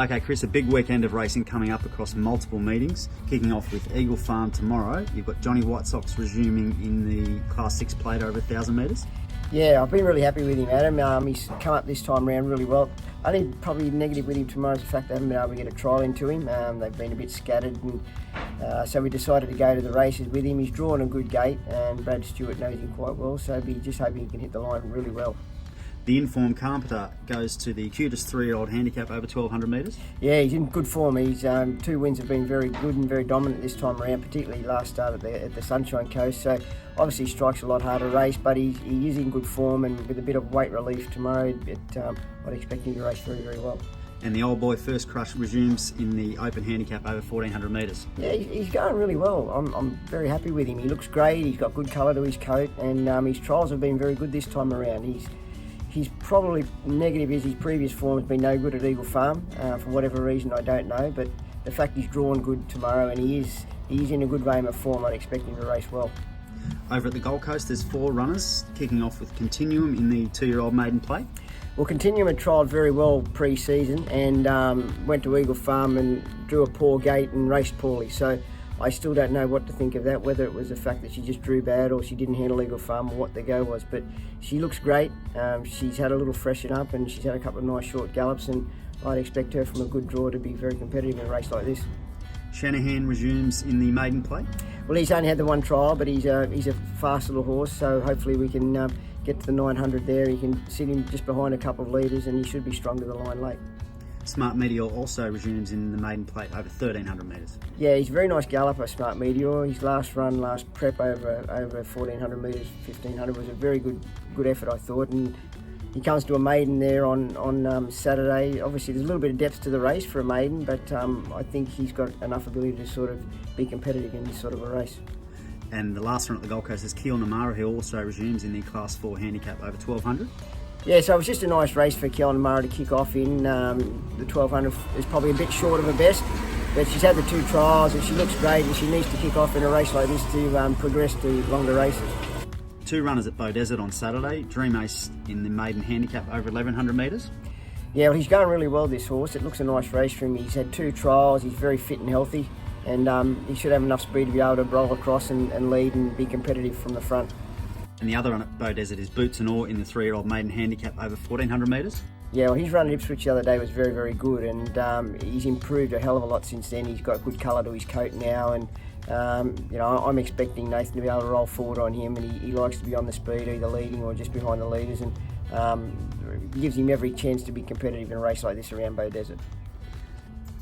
Okay, Chris, a big weekend of racing coming up across multiple meetings, kicking off with Eagle Farm tomorrow. You've got Johnny White Sox resuming in the Class 6 plate over 1,000 metres. Yeah, I've been really happy with him, Adam. He's come up this time around really well. I think probably negative with him tomorrow is the fact they haven't been able to get a trial into him. They've been a bit scattered, and so we decided to go to the races with him. He's drawn a good gate, and Brad Stewart knows him quite well, so we're just hoping he can hit the line really well. The informed Carpenter goes to the cutest 3-year-old handicap over 1,200 metres. Yeah, he's in good form. His 2 wins have been very good and very dominant this time around, particularly last start at the Sunshine Coast. So obviously strikes a lot harder race, but he is in good form, and with a bit of weight relief tomorrow, I'd expect him to race very, very well. And the old boy First Crush resumes in the open handicap over 1,400 metres. Yeah, he's going really well. I'm very happy with him. He looks great. He's got good colour to his coat, and his trials have been very good this time around. He's probably negative as his previous form has been no good at Eagle Farm, for whatever reason I don't know, but the fact he's drawn good tomorrow and he is in a good vein of form, I'd expect him to race well. Over at the Gold Coast, there's 4 runners, kicking off with Continuum in the 2-year-old maiden plate. Well, Continuum had trialled very well pre-season and went to Eagle Farm and drew a poor gate and raced poorly, so I still don't know what to think of that, whether it was the fact that she just drew bad or she didn't handle Eagle Farm or what the go was. But she looks great. She's had a little freshen up and she's had a couple of nice short gallops, and I'd expect her from a good draw to be very competitive in a race like this. Shanahan resumes in the maiden plate. Well, he's only had the 1 trial, but he's a fast little horse, so hopefully we can get to the 900 there. He can sit him just behind a couple of leaders and he should be strong to the line late. Smart Meteor also resumes in the maiden plate over 1,300 metres. Yeah, he's a very nice galloper, Smart Meteor. His last prep over 1,400 metres, 1,500 was a very good effort, I thought. And he comes to a maiden there on Saturday. Obviously, there's a little bit of depth to the race for a maiden, but I think he's got enough ability to sort of be competitive in this sort of a race. And the last one at the Gold Coast is Kiel Namara, who also resumes in the Class 4 handicap over 1,200. Yeah, so it was just a nice race for Kiel Namara to kick off in. The 1,200 is probably a bit short of her best, but she's had the 2 trials and she looks great, and she needs to kick off in a race like this to progress to longer races. 2 runners at Bow Desert on Saturday. Dream Ace in the maiden handicap over 1,100 metres. Yeah, well, he's going really well, this horse. It looks a nice race for him. He's had 2 trials, he's very fit and healthy, and he should have enough speed to be able to roll across and lead and be competitive from the front. And the other one at Bow Desert is Boots and Oar in the 3-year-old maiden handicap over 1,400 metres. Yeah, well, his run at Ipswich the other day was very, very good, and he's improved a hell of a lot since then. He's got good colour to his coat now, and I'm expecting Nathan to be able to roll forward on him, and he likes to be on the speed, either leading or just behind the leaders, and gives him every chance to be competitive in a race like this around Bow Desert.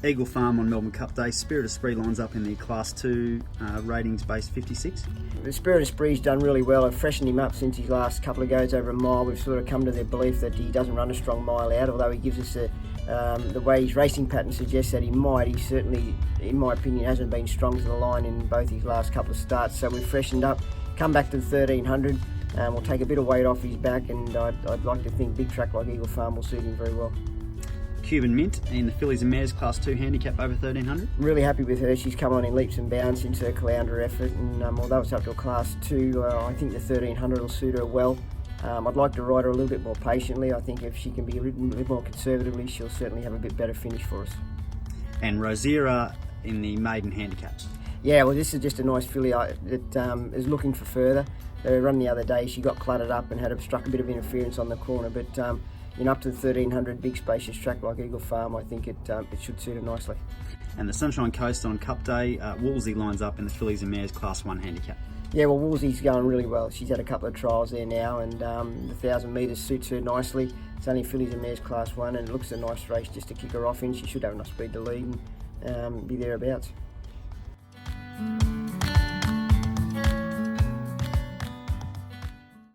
Eagle Farm on Melbourne Cup Day. Spirit of Spree lines up in the Class 2 ratings base 56. The Spirit of Spree's done really well. I've freshened him up since his last couple of goes over a mile. We've sort of come to the belief that he doesn't run a strong mile out, although he gives us the way his racing pattern suggests that he might. He certainly, in my opinion, hasn't been strong to the line in both his last couple of starts. So we've freshened up, come back to the 1,300. We'll take a bit of weight off his back, and I'd like to think big track like Eagle Farm will suit him very well. Cuban Mint in the Fillies and Mares Class 2 handicap over 1,300. Really happy with her. She's come on in leaps and bounds since her Clounder effort, and although it's up to a Class 2, I think the 1,300 will suit her well. I'd like to ride her a little bit more patiently. I think if she can be ridden a bit more conservatively, she'll certainly have a bit better finish for us. And Rosira in the maiden handicaps. Yeah, well, this is just a nice filly that is looking for further. Her run the other day, she got cluttered up and struck a bit of interference on the corner, but up to the 1,300, big spacious track like Eagle Farm, I think it should suit her nicely. And the Sunshine Coast on Cup Day, Wolsey lines up in the Fillies and Mares Class 1 handicap. Yeah, well, Wolsey's going really well. She's had a couple of trials there now, and the 1,000 metres suits her nicely. It's only Fillies and Mares Class 1, and it looks a nice race just to kick her off in. She should have enough speed to lead and be thereabouts.